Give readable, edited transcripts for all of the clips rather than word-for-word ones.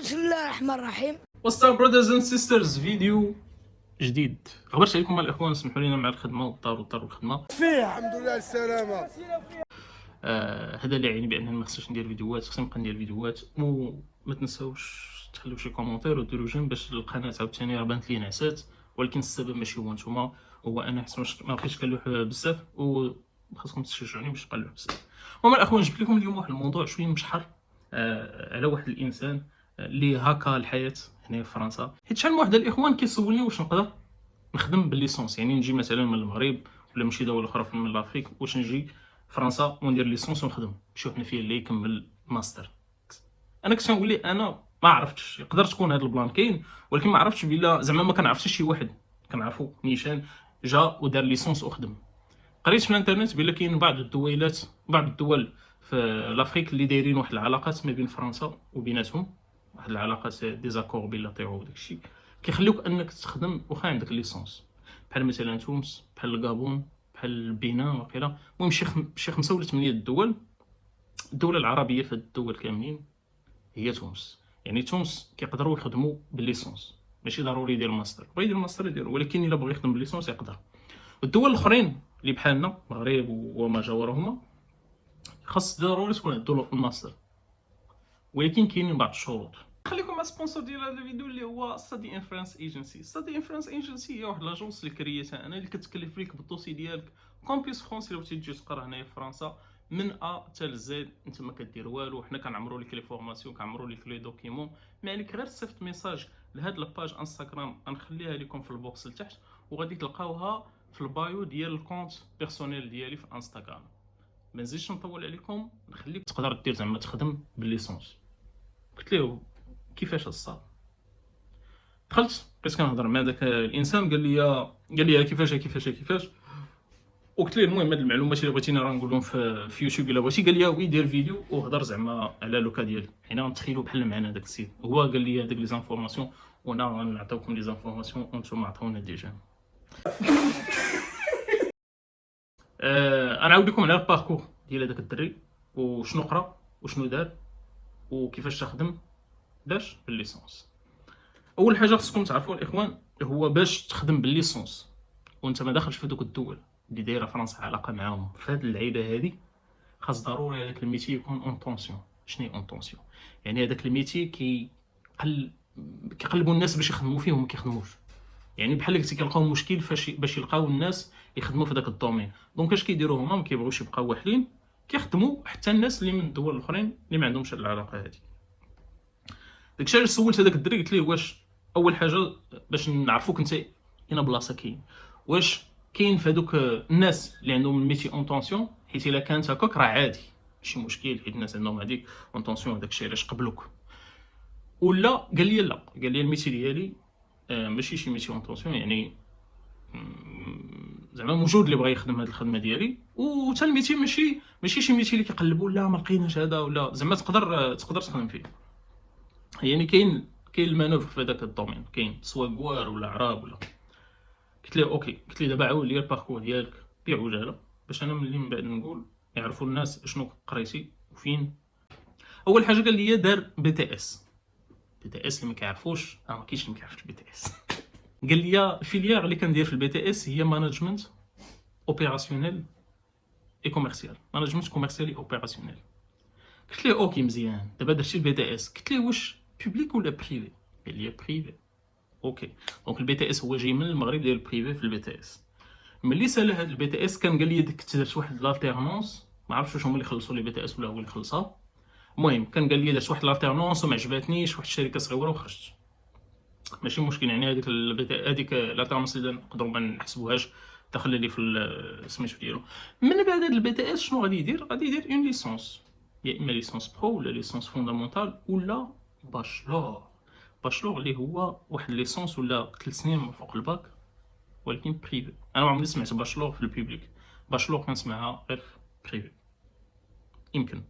بسم الله الرحمن الرحيم. What's up brothers and sisters؟ فيديو جديد. غبرت عليكم الاخوان، سمحوا لنا مع الخدمه والضرر الخدمه فيه الحمد لله السلامة. هذا اللي يعني بانني ما خصنيش ندير فيديوهات، خصني نبقى ندير فيديوهات. وما تنساوش تخليو شي كومونتير وديروا جيم باش القناه عاوتاني راه بانت لي نعسات، ولكن السبب ماشي هو نتوما، هو انا حيت ما بقيتش كنلوح بزاف وخاصكم تشجعوني باش نبقى نلوح بزاف. المهم الاخوان، جبت لكم اليوم واحد الموضوع شويه مشحر على واحد الانسان اللي هكا الحياه هنا في فرنسا. حيت شحال من واحد الاخوان كيسولني واش نقدر نخدم بالليسونس، يعني نجي مثلا من المغرب ولا من شي دوله اخرى من لافريك، واش نجي فرنسا وندير ليسونس ونخدم شي واحد فيا اللي يكمل ماستر. انا كنت نقول لي انا ما عرفتش، يقدر تكون هذا البلان كاين، ولكن ما عرفتش بلا زعما ما كنعرفش شي واحد كنعرفو نيشان جا ودار ليسونس وخدم. قريت في الانترنت بلا كاين بعض الدول في لافريك اللي دايرين واحد العلاقات ما بين فرنسا وبيناتهم، واحد العلاقات ديزاكور بيلاتيرو وداكشي كيخليوك انك تخدم واخا عندك ليسونس، بحال مثلا تونس، بحال الغابون، بحال البنان وقيلا. المهم شي 5 ولا 8 الدول. الدوله العربيه في الدول كاملين هي تونس. يعني تونس كيقدروا يخدموا بالليسونس، ماشي ضروري يدير ماستر، بغا يدير ماستر يدير، ولكن الا بغى يخدم بالليسونس يقدر. الدول الاخرين اللي بحالنا المغرب وما جاورهما خاص ضروري تكون عندو الماستر، ولكن كاينين بعض الشروط. خليكم مع سبونسور ديال هذا الفيديو اللي هو ستادي انفرنس ايجنسي. ستادي انفرنس ايجنسي هي واحد لاجونس اللي كريتها انا، اللي كتكلف ليك بالدوسي ديالك كومبيس فرونسي لو تجي تقرا هنايا في فرنسا من ا حتى لزد. انت ما كدير والو، حنا كنعمروا لك لي فورماسيون، كنعمروا لك لي دوكيمون. ما عليك غير تصيفط ميساج لهاد لاباج انستغرام، غنخليها لكم في البوكس لتحت، وغادي تلقاوها في البايو ديال الكونت بيرسونيل ديالي في انستغرام. ما نزيدش نطول عليكم، نخليك تقدر دير زعما تخدم بالليسونس. قلت له كيفاش الصاد؟ دخلت بقيت كنهضر مع داك الانسان، قال لي كيفاش. وقلت ليه المهم هاد المعلومات اللي بغيتيني راه نقولهم في يوتيوب الا بغيتي. قال لي وي دير فيديو وهضر زعما على لوكا ديالي. حنا غنتخيلوا بحال معنا داك السيد، هو قال لي هذيك لي زانفورماسيون وانا غنعطيوكم لي زانفورماسيون وانتم عطاونا ديجا. انا نعاود لكم على الباركور ديال هذاك الدري، وشنو قرا وشنو دار وكيفاش تخدم باش بالليسونس. اول حاجه خصكم تعرفوا الاخوان، هو باش تخدم بالليسونس وانت ما داخلش في دوك الدول اللي دايره فرنسا علاقه معاهم في هذه اللعيبه هذه، خاص ضروري هذاك الميتي يكون اون طونسيون. شنو اون طونسيون؟ يعني هذاك الميتي كيقلبوا الناس باش يخدموا فيه وما كيخدموش. يعني بحال قلتي كيلقاو مشكل باش يلقاو الناس يخدموا في داك الدومين. دونك اش كيديروا هما؟ ما كيبغيوش يبقاو واحدين، كيخدموا حتى الناس اللي من الدول الاخرين اللي ما عندهمش هذه العلاقه هذه. داكشي علاش سولت هذاك الدري، قلت ليه واش اول حاجه باش نعرفوك انت هنا بلاصه كاين، واش كاين في هذوك الناس اللي عندهم الميتي اون طونسيون؟ حيت الا كانت هكاك راه عادي ماشي مشكل، حيت الناس عندهم هذيك اون طونسيون داكشي علاش قبلوك. ولا قال لي لا، قال لي الميتي ديالي ماشي شي ميتي اون طونسيون، يعني زعما موجود اللي بغى يخدم هذه الخدمه ديالي، وتا الميتي ماشي شي ميتي اللي كيقلبوا لا ما لقيناش هذا، ولا زعما تقدر تخدم فيه. يعني كاين المانوفر في هذاك الدومين، كاين سواء كوار ولا عراب ولا. قلت له اوكي، قلت لي دابا عاود لي الباركور ديالك بعجاله باش انا ملي من بعد نقول يعرفوا الناس شنو قريتي وفين. اول حاجه قال لي دار بي تي اس. بي تي اس اللي ما كيعرفوش ما كاينش اللي ما كيعرفش بي تي اس. قال لي الفيليير اللي كندير في البي تي اس هي مانجمنت اوبيراسيونيل اي كوميرسيال. مانجمنت كوميرسيال اي اوبيراسيونيل. قلت له اوكي مزيان، دابا درتي البي تي اس. قلت له واش بوبليك ولا بريفي؟ قال لي بريفي. اوكي، دونك البي تي اس هو جاي من المغرب ديال البريفي في البي تي اس. ملي سال هذا البي تي اس كان قال لي كنت درت واحد لالتيرنونس، ما عرفتش واش هما اللي خلصوا لي بي تي اس ولا هو اللي خلصها. المهم كان قال لي درت واحد لالتيرنونس وما عجباتنيش، واحد الشركه صغيره وخرجت. ماشي مشكل، يعني هذيك لالتيرنونس اللي نقدروا ما نحسبوهاش داخل لي في سميتو ديالو. من بعد هذا البي تي اس شنو غادي يدير؟ غادي يدير اون ليسونس، يا اما ليسونس برو ولا ليسونس فوندامونتال ولا باشلور. باشلور اللي هو واحد ليسونس ولا 3 سنين من فوق الباك، ولكن بريفي. انا ما عمري سمعت باشلور في البوبليك، باشلور كنسمعها غير في بريفي. يمكن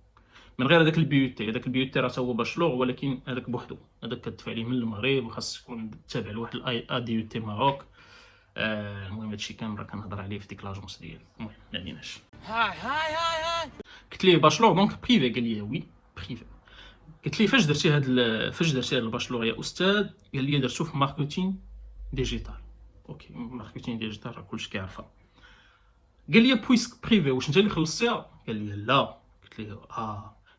من غير هذاك البي تي. هذاك البي تي راه هو باشلور، ولكن هذاك بوحدو، هذاك كتدفع ليه من المغرب وخاص تكون تابع لواحد الاي ا دي تي ماروك. المهم هادشي كامل راه كنهضر عليه في ديك لاجونس ديالي. المهم ما عليناش. هاي قلت ليه باشلور دونك بريفي؟ قال لي وي بريفي. قلت لي فاش درتي هاد الباشلور يا استاذ؟ قال لي درتو في ماركتينغ ديجيتال. اوكي، ماركتينغ ديجيتال راه كلشي كيعرفها. قال لي بويسك بريفي، واش انت اللي خلصتيها؟ قال لي لا. قلت ليه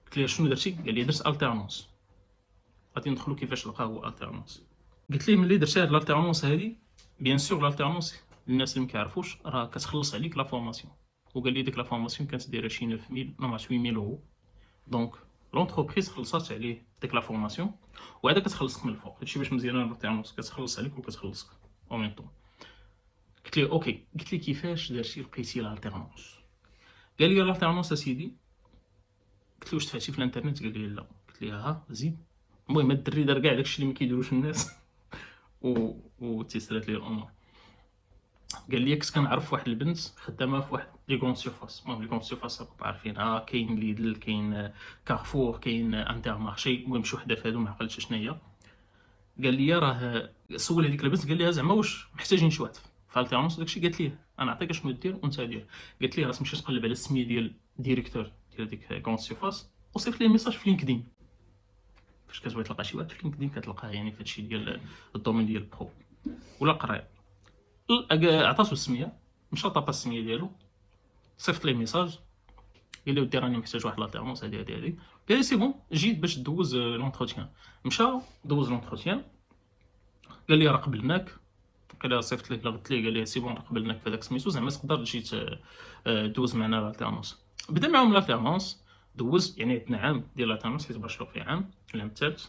قلت ليه شنو درتي؟ قال لي درت التيرنونس. غادي ندخلو كيفاش لقى هو التيرنونس. قلت ليه ملي درتي هاد الالتيرنونس هادي، بيان سور الالتيرنونس الناس اللي مكيعرفوش راه كتخلص عليك لا فورماسيون. وقال لي ديك لا فورماسيون كانت دايره شي 9000 نو 8000 اورو. دونك لونتربريز خلصات عليه ديك لا فورماسيون، وعاد كتخلصك من الفوق. هادشي باش مزيان الالتيرنونس كتخلص عليك وكتخلصك او ميم طون. قلت ليه اوكي. قلت ليه كيفاش درتي لقيتي الالتيرنونس؟ قال لي الالتيرنونس اسيدي. قلت له واش دفعتي في الانترنت؟ قال لي لا. قلت ليه زيد. المهم الدري دار كاع داكشي اللي ما كيديروش الناس و تيسرات ليه الامور. قال لي كنت كنعرف واحد البنت خدامه في واحد لي كون سيرفاس. المهم لي كون سيرفاس راكم عارفينها، كاين ليدل، كاين كارفور، كاين انتر مارشي، المهم شي وحده في هادو ما عقلتش شنو هي. قال لي راه سول هذيك البنت، قال لها زعما واش محتاجين شي واحد في التيرنونس داكشي. قالت ليه انا نعطيك شنو دير وانت دير. قالت ليه راه تمشي تقلب على السميه ديال ديريكتور ديال ديك كون سيرفاس وصيفط ليه ميساج في لينكدين. فاش كتبغي تلقى شي واحد في لينكدين كتلقاه يعني في هادشي ديال الدومين ديال برو ولا قرايه. عطاتو السميه، مشى طابا السميه ديالو، صيفط ليه ميساج، قال لي ودي راني محتاج واحد لاتيرنونس هادي. قال لي سي بون جيت باش دوز لونتروتيان. مشى دوز لونتروتيان، قال لي راه قبلناك. قال لي صيفط ليه، قلت ليه، قال لي سي بون راه قبلناك في هذاك سميتو، زعما تقدر تجي دوز معنا لالتيرنونس. بدا معاهم لالتيرنونس، دوز يعني عندنا عام ديال لالتيرنونس حيت باشلور في عام، العام الثالث.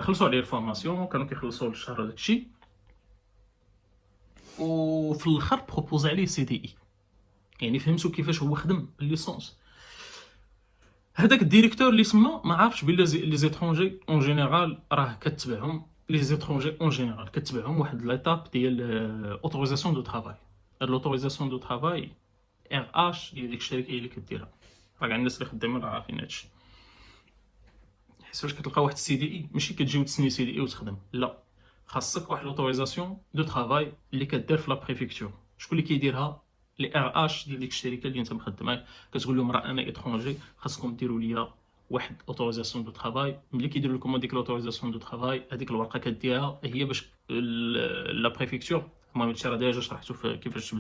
خلصوا عليه الفورماسيون، كانوا كيخلصوا الشهر هذاك الشيء، وفي الاخر بروبوز عليه سي دي اي. يعني فهمتوا كيفاش هو خدم الليسونس. هذاك الديريكتور اللي سما ما عارفش بلي لي زيترونجي اون جينيرال راه كتبعهم، لي زيترونجي اون جينيرال كتبعهم واحد ليتاب ديال اوتوريزاسيون دو ترافاي. هاد لوتوريزاسيون دو ترافاي ار اش ديال ديك الشركه هي اللي كديرها. راه كاع الناس اللي خدامين راه عارفين هادشي. حيت فاش كتلقى واحد السي دي اي ماشي كتجي وتسني سي دي اي وتخدم، لا، خاصك واحد لوتوريزاسيون دو ترافاي اللي كدير في لا بريفيكتور. شكون اللي كيديرها؟ لي ار اش ديال ديك الشركه اللي انت مخدمها. كتقول لهم راه انا اترونجي، خاصكم ديروا ليا واحد اوتوريزاسيون دو ترافاي. ملي كيديروا لكم هذيك لوتوريزاسيون دو ترافاي، هذيك الورقه كديها هي باش لا بريفيكتور. المهم هادشي راه ديجا شرحتو في كيفاش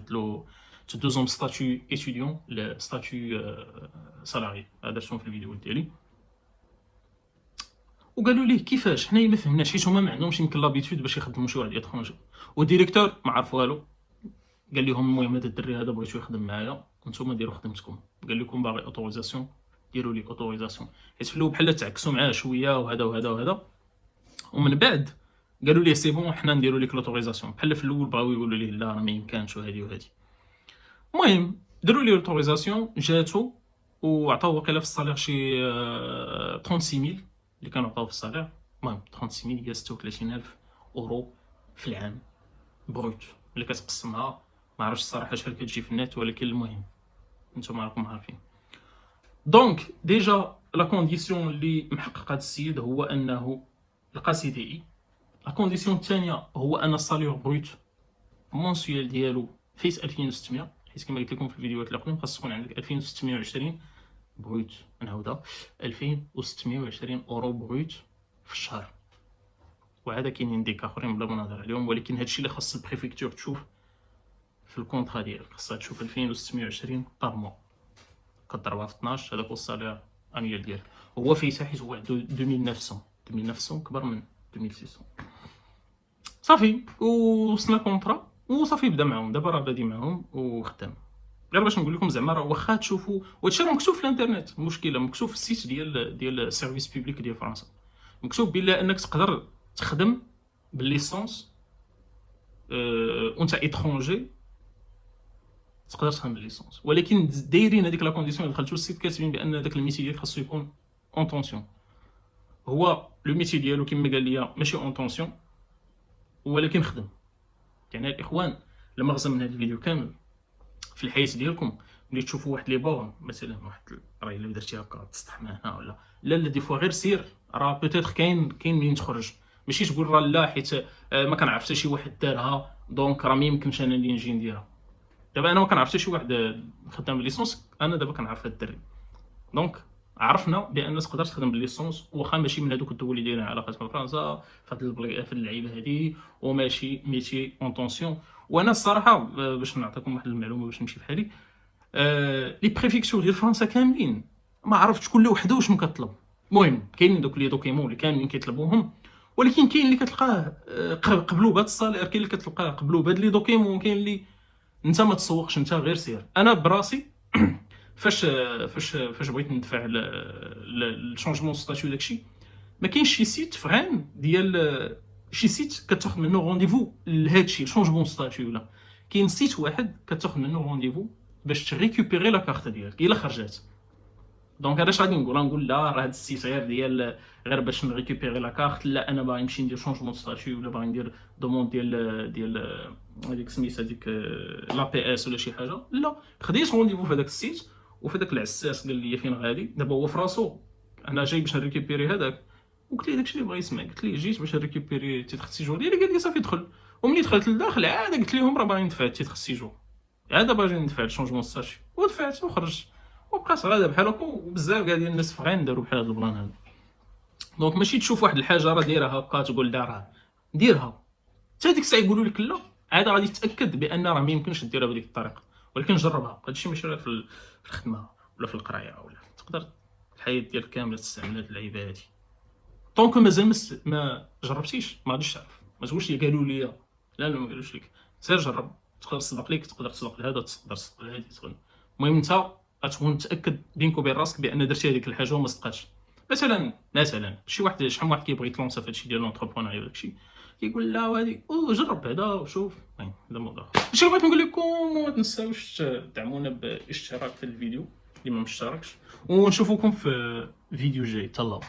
تدوزهم ستاتيو ايتيديون لستاتيو سالاري، هذا درتهم في الفيديو ديالي. وقالوا ليه كيفاش، حنايا ما فهمناش حيت هما ما عندهمش يمكن لابيتود باش يخدموا شي واحد اترونجي. والديريكتور ما عرف والو. قال لهم المهم هذا الدري هذا بغيتو يخدم معايا، نتوما ديروا خدمتكم. قال لكم باغي اوتوريزاسيون، ديروا لي اوتوريزاسيون. حيت في الاول بحال تعكسوا معاه شويه وهذا وهذا وهذا، ومن بعد قالوا ليه سي بون حنا نديروا لك لوتوريزاسيون. بحال في الاول بغاو يقولوا ليه لا راه ما يمكنش وهذه وهذه. المهم داروا لي لوتوريزاسيون، جاتو وعطاو وقيله في الصالير شي 36000 اللي كانوا عطاو في الصالير. المهم 36000 هي 36000 اورو في العام بروت اللي كتقسمها. ما عرفتش الصراحه شحال كتجي في النت، ولكن المهم نتوما راكم عارفين. دونك ديجا لا كونديسيون اللي محقق هذا السيد هو انه لقى سي دي اي. لا كونديسيون الثانيه هو ان الصالير بروت مونسيال ديالو فيس 2600، حيت كما قلت لكم في الفيديوهات اللي قبل خاص تكون عندك 2620 بروت. نعاودها 2620 اورو بروت في الشهر. وعاد كاينين ديك اخرين بلا ما نهضر عليهم، ولكن هادشي اللي خاص البريفيكتور تشوف في الكونطرا ديالك. خاصها تشوف 2620 بار موا، كضربها في 12، هذاك هو الصالير انيال ديالك. هو فيسا حيت هو عنده 2900 كبر من 2600. صافي وصلنا كونطرا وصافي بدا معاهم. دابا راه بادي معاهم وخدام. غير باش نقول لكم زعما راه واخا تشوفوا وهادشي راه مكتوب في الانترنت، المشكله مكتوب في السيت ديال السيرفيس بوبليك ديال فرنسا، مكتوب بلا انك تقدر تخدم بالليسونس وانت اترونجي، تقدر تخدم بالليسونس. ولكن دايرين هذيك لا كونديسيون اللي دخلتو السيت كاتبين بان داك الميتي ديالك خاصو يكون اون طونسيون. هو لو ميتي ديالو كما قال لي ماشي اون طونسيون ولكن خدم. يعني الاخوان لما غزا من هذا الفيديو كامل في الحياه ديالكم ملي تشوفوا واحد لي بون مثلا واحد راه الا درتي هكا تسطح من هنا ولا لا دي فوا غير سير، راه بوتيتر كاين منين تخرج. ماشي تقول راه لا حيت ما كنعرف حتى شي واحد دارها دونك راه ما يمكنش انا اللي نجي نديرها. دابا انا ما كنعرف حتى شي واحد خدام بالليسونس، انا دابا كنعرف هاد الدري. دونك عرفنا بان تقدر تخدم بالليسونس واخا ماشي من هذوك الدول اللي دايرين علاقات مع فرنسا في هاد اللعيبه هذه، وماشي ميتي اون طونسيون. وانا الصراحه باش نعطيكم واحد المعلومه باش نمشي بحالي، لي بريفيكتور ديال فرنسا كاملين ما عرفتش كل وحده وشنو كطلب. المهم كاينين دوك لي دوكيمون اللي كاملين كيطلبوهم، ولكن كاين اللي كتلقاه قبلوا بهذا الصالير، كاين اللي كتلقاه قبلوا بهاد لي دوكيمون، كاين اللي انت ما تسوقش، انت غير سير. انا براسي فاش بغيت ندفع الشونجمون ستاتيو داكشي، ما كاينش شي سيت فران ديال شي سيت كتاخذ منه رونديفو لهادشي شونجمون ستاتيو. لا، كاين سيت واحد كتاخذ منه رونديفو باش تريكوبيري لا كارت ديالك الا خرجات. دونك هذا اش غادي نقول لا راه هاد السيت غير ديال غير باش نريكوبيري لا كارت. لا، انا باغي نمشي ندير شونجمون ستاتيو ولا باغي ندير دوموند ديال هذيك سميتها هذيك لا بي اس ولا شي حاجه. لا، خديت رونديفو في هذاك السيت، وفي داك العساس قال لي فين غادي دابا هو في راسو، انا جاي باش نريكوبيري هذاك. وقلت ليه داكشي اللي بغا يسمع، قلت ليه جيت باش نريكوبيري تيتر السيجور ديالي. قال لي صافي دخل. وملي دخلت لداخل عاد قلت لهم راه باغي ندفع تيتر السيجور، عاد باغي ندفع الشونجمون ستاتيو، ودفعت وخرجت. وبقات غادا بحال هكا، وبزاف كاع ديال الناس فغين داروا بحال هذا البلان هذا. دونك ماشي تشوف واحد الحاجه راه دايرها هكا تقول دارها، ديرها حتى ديك الساعه يقولوا لك لا، عاد غادي تتاكد بان راه ما يمكنش ديرها بهذيك الطريقه، ولكن جربها. هادشي ماشي غير في الخدمه ولا في القرايه، ولا تقدر الحياه ديالك كامله تستعمل هاد اللعيبه هادي. طونك مازال ما جربتيش ما غاديش تعرف. ما تقولش لي قالوا لي، لا ما قالوش لك، سير جرب. تقدر تصدق ليك، تقدر تصدق لهذا، تقدر تصدق لهادي. المهم انت غتكون متاكد بينك وبين راسك بان درتي هذيك الحاجه وما صدقاتش. مثلا شي واحد شحال من واحد كيبغي يتلونسا في هادشي ديال لونتربرونيا وداكشي، كيقول لا وهادي جرب هذا وشوف. المهم هذا موضوع اخر. اللي بغيت نقول لكم، ما تنساوش تدعمونا باشتراك في الفيديو اللي ما مشتركش، ونشوفكم في فيديو جاي. تهلاو.